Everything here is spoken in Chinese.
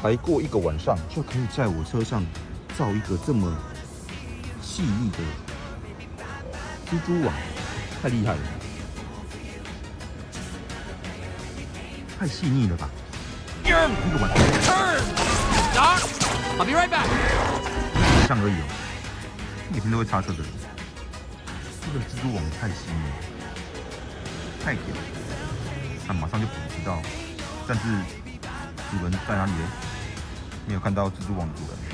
才过1个晚上，就可以在我车上造一个这么细腻的蜘蛛网，太厉害了，太细腻了吧！1个晚上。Doc, I'll be right back. 晚上而已哦，每天都会擦车的人，这个蜘蛛网太细腻了，太屌了，他马上就捕捉到，但是主人在哪里呢？没有看到蜘蛛网的主人。